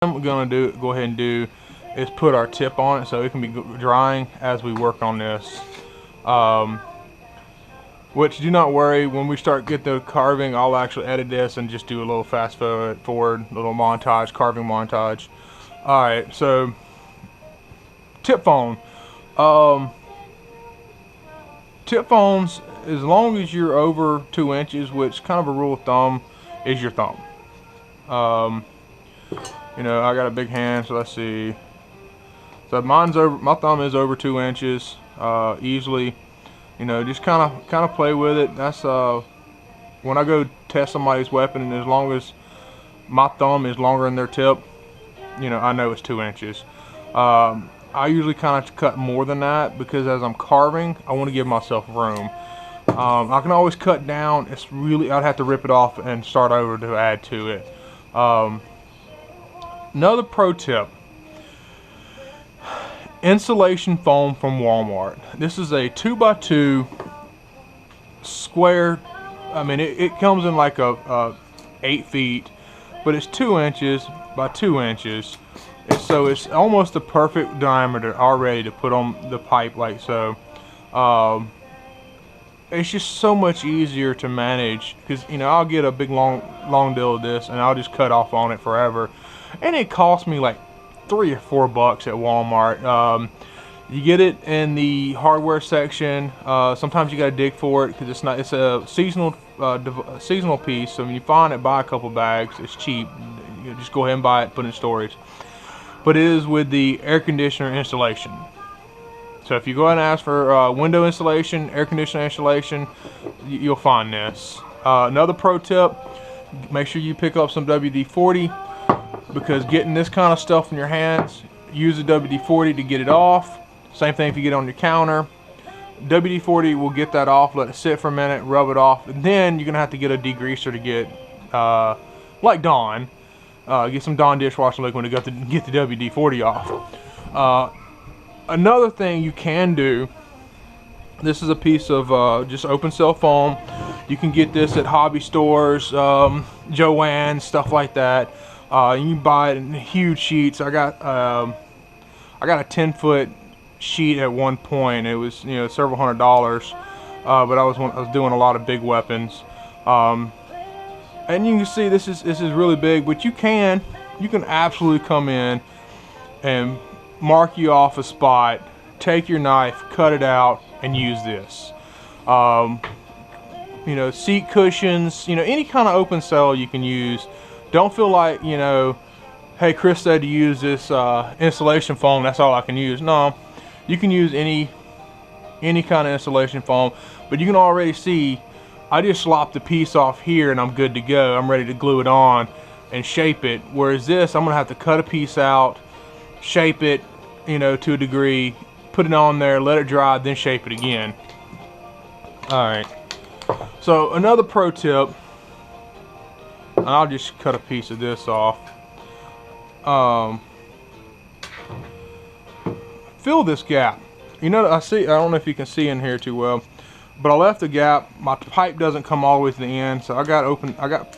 I'm gonna go ahead and do is put our tip on it so it can be drying as we work on this. Which, do not worry, when we start get the carving, I'll actually edit this and just do a little fast forward, little montage, carving montage. All right, so tip phone. Tip phones, as long as you're over 2 inches, which kind of a rule of thumb is your thumb. You know, I got a big hand, so let's see. So my thumb is over 2 inches easily. You know, just kind of play with it. That's when I go test somebody's weapon, and as long as my thumb is longer than their tip, you know, I know it's 2 inches. I usually kind of cut more than that because as I'm carving, I want to give myself room. I can always cut down. It's really, I'd have to rip it off and start over to add to it. Another pro tip: insulation foam from Walmart. This is a 2x2 square. I mean, it comes in like a 8 feet, but it's 2 inches by 2 inches. So it's almost the perfect diameter already to put on the pipe like so. It's just so much easier to manage because, you know, I'll get a big long deal of this and I'll just cut off on it forever, and it costs me like $3 or $4 at Walmart. You get it in the hardware section. Sometimes you gotta dig for it because it's a seasonal piece. So when you find it, buy a couple bags. It's cheap. You just go ahead and buy it, put it in storage. But it is with the air conditioner installation. So if you go ahead and ask for window installation, air conditioner installation, you'll find this. Another pro tip: make sure you pick up some WD-40, because getting this kind of stuff in your hands, use the WD-40 to get it off. Same thing if you get it on your counter. WD-40 will get that off. Let it sit for a minute, rub it off, and then you're gonna have to get a degreaser to get, like Dawn. Get some Dawn dishwashing liquid to get the WD-40 off. Another thing you can do, this is a piece of just open cell foam. You can get this at hobby stores, Joann's, stuff like that. You can buy it in huge sheets. I got a 10-foot sheet at one point. It was, you know, several $100s, but I was doing a lot of big weapons. And you can see this is really big, but you can absolutely come in and mark you off a spot, take your knife, cut it out, and use this. You know, seat cushions, you know, any kind of open cell you can use. Don't feel like, you know, hey, Chris said to use this insulation foam, that's all I can use. No, you can use any kind of insulation foam, but you can already see I just slopped the piece off here and I'm good to go. I'm ready to glue it on and shape it. Whereas this, I'm gonna have to cut a piece out, shape it, you know, to a degree, put it on there, let it dry, then shape it again. All right. So another pro tip, and I'll just cut a piece of this off. Fill this gap. You know, I don't know if you can see in here too well, but I left the gap. My pipe doesn't come all the way to the end, so I got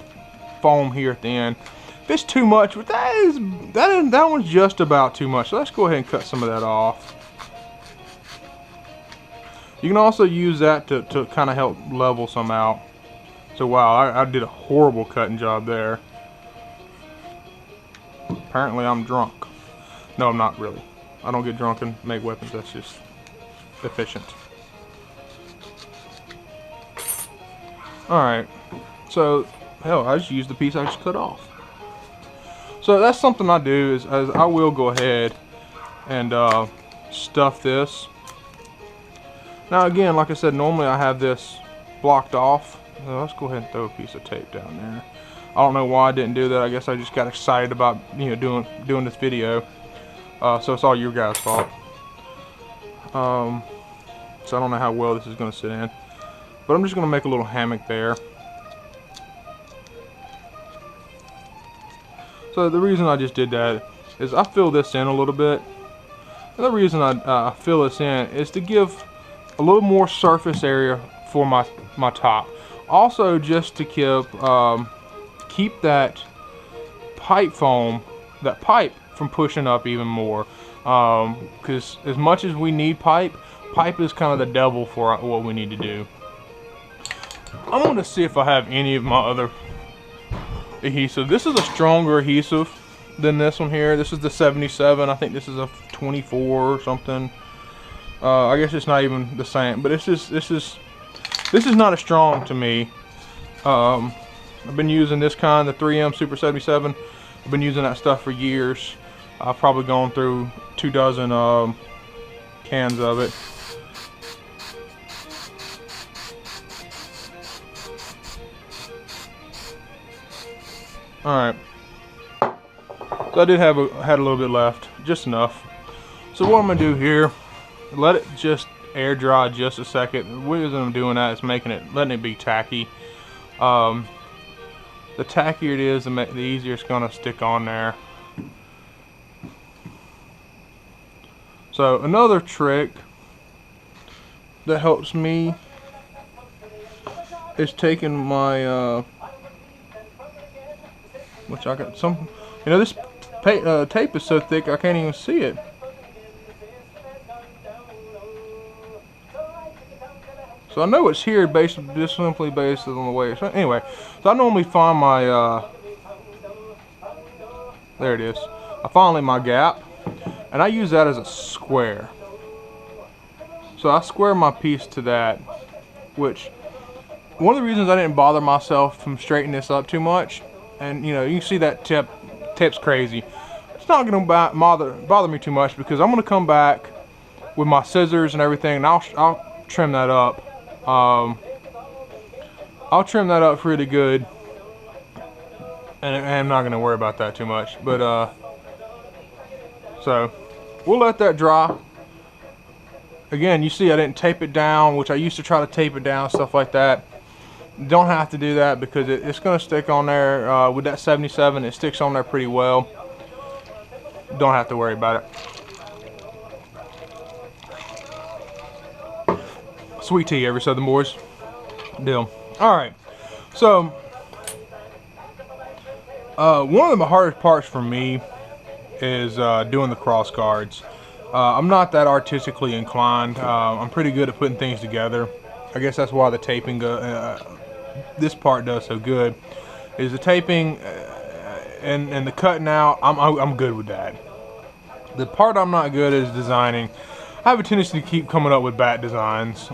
foam here at the end. If it's too much, but that one's just about too much. So let's go ahead and cut some of that off. You can also use that to kind of help level some out. So wow, I did a horrible cutting job there. Apparently I'm drunk. No, I'm not really. I don't get drunk and make weapons. That's just efficient. Alright, so hell, I just used the piece I just cut off. So that's something I do is I will go ahead and stuff this. Now again, like I said, normally I have this blocked off. So let's go ahead and throw a piece of tape down there. I don't know why I didn't do that. I guess I just got excited about, you know, doing this video. So it's all your guys' fault. So I don't know how well this is going to sit in, but I'm just going to make a little hammock there. So the reason I just did that is I fill this in a little bit. And the reason I fill this in is to give a little more surface area for my top. Also, just to keep that pipe foam that pipe from pushing up even more. Because as much as we need pipe is kind of the devil for what we need to do. I'm going to see if I have any of my other adhesive. This is a stronger adhesive than this one here. This is the 77. I think this is a 24 or something. I guess it's not even the same, but this is not as strong to me. I've been using this kind, the 3M Super 77. I've been using that stuff for years. I've probably gone through 2 dozen cans of it. Alright, so I did had a little bit left, just enough. So what I'm going to do here, let it just air dry just a second. The reason I'm doing that is letting it be tacky. The tackier it is, the easier it's going to stick on there. So another trick that helps me is taking my which I got some, this tape is so thick I can't even see it. So I know it's here just simply based on the way. So anyway, so I normally find my there it is. I find my gap, and I use that as a square. So I square my piece to that, which one of the reasons I didn't bother myself from straightening this up too much. And you can see that tip's crazy. It's not going to bother me too much, because I'm going to come back with my scissors and everything, and I'll trim that up. I'll trim that up pretty good, and I'm not going to worry about that too much. But so we'll let that dry. Again, you see I didn't tape it down, which I used to try to tape it down, stuff like that. Don't have to do that, because it's going to stick on there. With that 77, it sticks on there pretty well. Don't have to worry about it. Sweet tea every Southern boys. Deal. Alright, so one of the hardest parts for me is doing the cross guards. I'm not that artistically inclined. I'm pretty good at putting things together. I guess that's why the taping this part does so good, is the taping and the cutting out. I'm good with that. The part I'm not good at is designing. I have a tendency to keep coming up with bad designs.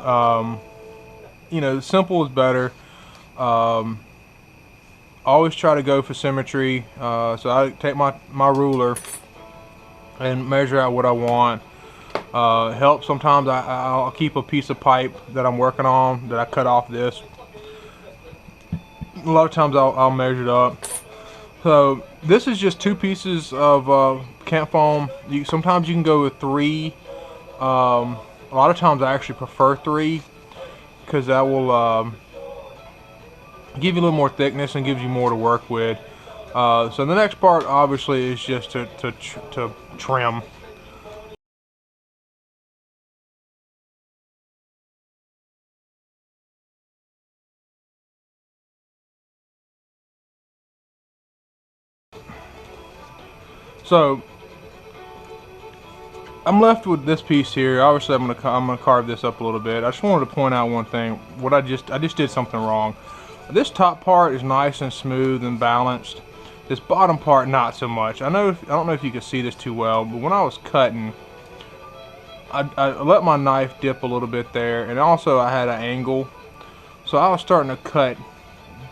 Simple is better. Always try to go for symmetry. So I take my ruler and measure out what I want. Helps sometimes. I'll keep a piece of pipe that I'm working on that I cut off this. A lot of times I'll measure it up. So this is just 2 pieces of camp foam. Sometimes you can go with 3. A lot of times I actually prefer 3, because that will give you a little more thickness and gives you more to work with. So the next part obviously is just to trim. So I'm left with this piece here. Obviously I'm gonna carve this up a little bit. I just wanted to point out one thing. I just did something wrong. This top part is nice and smooth and balanced. This bottom part, not so much. I don't know if you can see this too well, but when I was cutting, I let my knife dip a little bit there, and also I had an angle, so I was starting to cut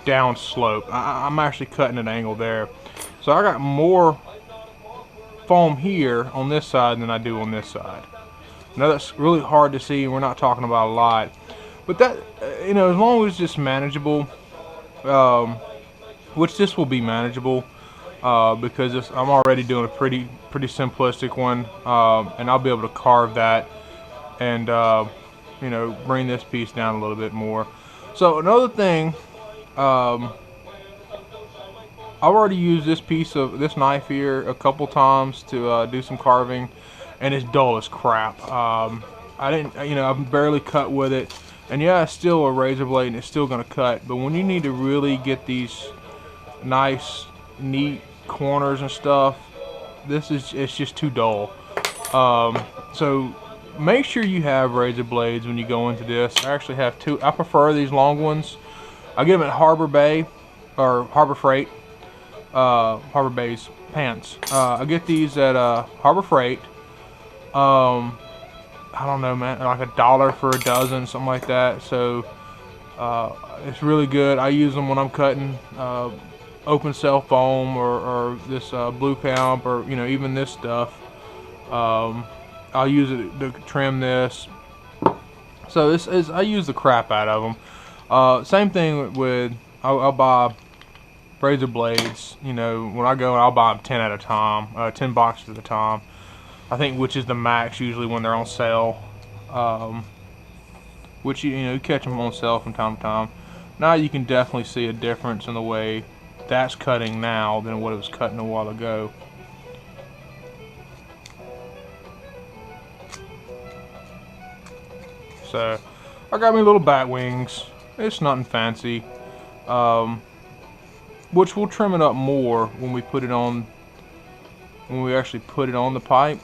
down slope. I'm actually cutting an angle there, so I got more foam here on this side than I do on this side. Now that's really hard to see, and we're not talking about a lot, but that, as long as it's just manageable, which this will be manageable, because I'm already doing a pretty simplistic one, and I'll be able to carve that and bring this piece down a little bit more. So another thing, I've already used this knife here a couple times to do some carving, and it's dull as crap. I've barely cut with it, and yeah, it's still a razor blade and it's still gonna cut, but when you need to really get these nice neat corners and stuff, it's just too dull. So make sure you have razor blades when you go into this. I actually have two. I prefer these long ones. I get them at Harbor Bay or Harbor Freight. Harbor Bay's pants. I get these at Harbor Freight. I don't know, man, like $1 for a dozen, something like that. So it's really good. I use them when I'm cutting open cell foam or this blue pump, or even this stuff. I'll use it to trim this. So this is, I use the crap out of them. Same thing with I'll buy razor blades. When I go, I'll buy them 10 at a time, 10 boxes at a time. I think, which is the max usually when they're on sale. Which you catch them on sale from time to time. Now you can definitely see a difference in the way that's cutting now than what it was cutting a while ago. So I got me little bat wings. It's nothing fancy. Which we'll trim it up more when we put it on. When we actually put it on the pipe.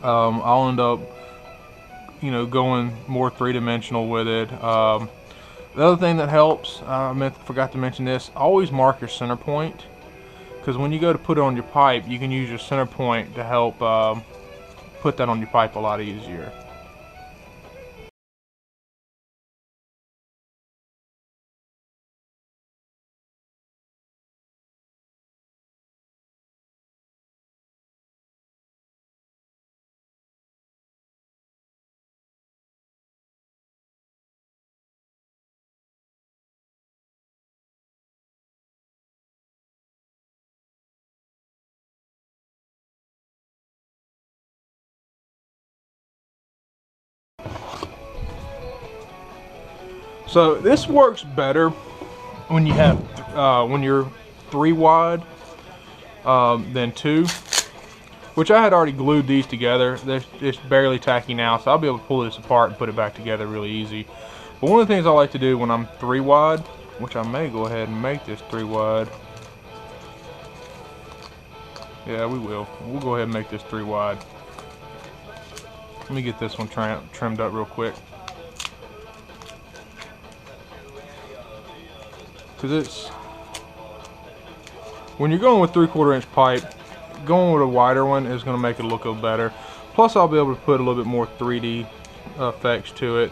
I'll end up, going more three-dimensional with it. The other thing that helps, forgot to mention this, always mark your center point, because when you go to put it on your pipe, you can use your center point to help put that on your pipe a lot easier. So this works better when you have when you're 3 wide than 2, which I had already glued these together. They're just barely tacky now, so I'll be able to pull this apart and put it back together really easy. But one of the things I like to do when I'm 3 wide, which I may go ahead and make this 3 wide. Yeah, we will. We'll go ahead and make this 3 wide. Let me get this one trimmed up real quick. Because when you're going with 3/4 inch pipe, going with a wider one is going to make it look a little better. Plus I'll be able to put a little bit more 3D effects to it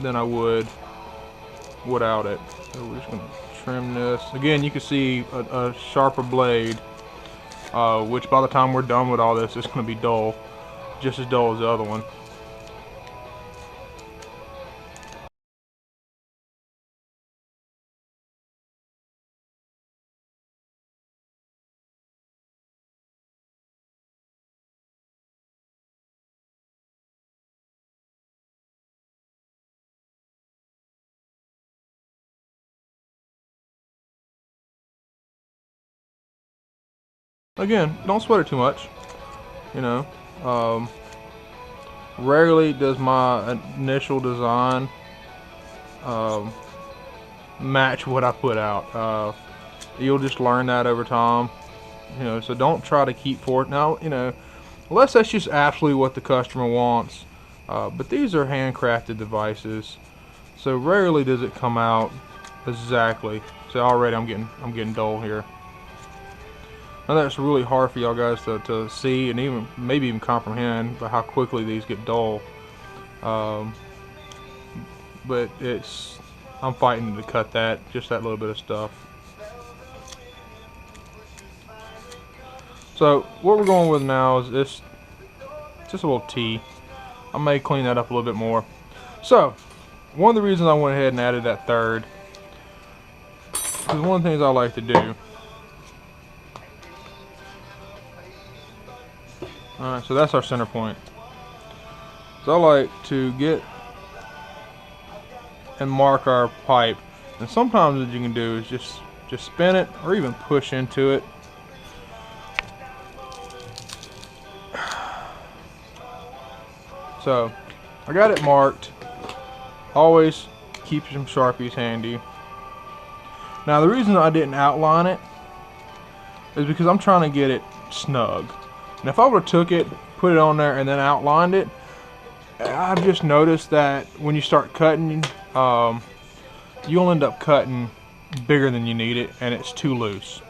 than I would without it. So we're just going to trim this. Again, you can see a sharper blade, which by the time we're done with all this, it's going to be dull, just as dull as the other one. Again, don't sweat it too much. Rarely does my initial design match what I put out. You'll just learn that over time. So don't try to keep for it. Now, unless that's just absolutely what the customer wants. But these are handcrafted devices, so rarely does it come out exactly. So already I'm getting dull here. Now that's really hard for y'all guys to see and maybe even comprehend by how quickly these get dull. But I'm fighting to cut just that little bit of stuff. So what we're going with now is this, just a little T. I may clean that up a little bit more. So one of the reasons I went ahead and added that third is one of the things I like to do. Alright, so that's our center point. So I like to get and mark our pipe. And sometimes what you can do is just spin it or even push into it. So I got it marked. Always keep some Sharpies handy. Now the reason I didn't outline it is because I'm trying to get it snug. And if I would have took it, put it on there, and then outlined it, I've just noticed that when you start cutting, you'll end up cutting bigger than you need it, and it's too loose.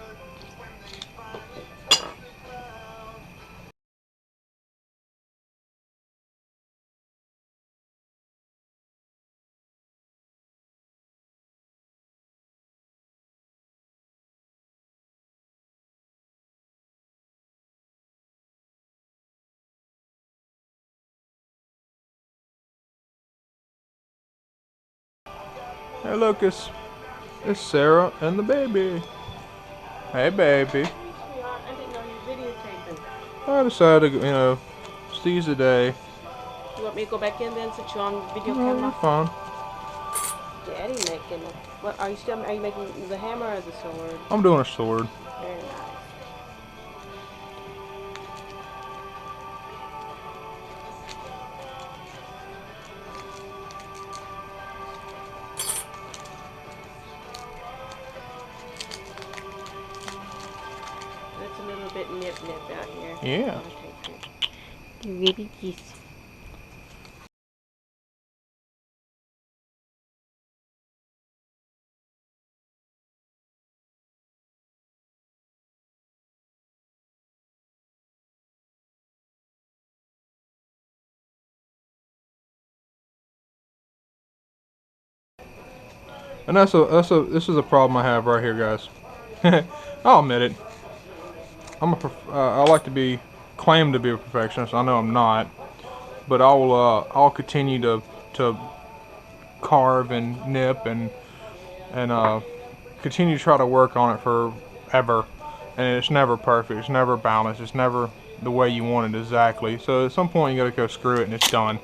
Hey, look, it's Sarah and the baby. Hey, baby. I didn't know you videotaping. I decided to, seize the day. You want me to go back in then since you're on video No, camera? you're fine. Daddy making it. What are you making the hammer or the sword? I'm doing a sword. Very nice. That's a little bit nip out here. Yeah. You really kiss. And this is a problem I have right here, guys. I'll admit it. I like to claim to be a perfectionist. I know I'm not, but I'll continue to carve and nip and continue to try to work on it forever, and it's never perfect. It's never balanced. It's never the way you want it exactly. So at some point you gotta go screw it and it's done.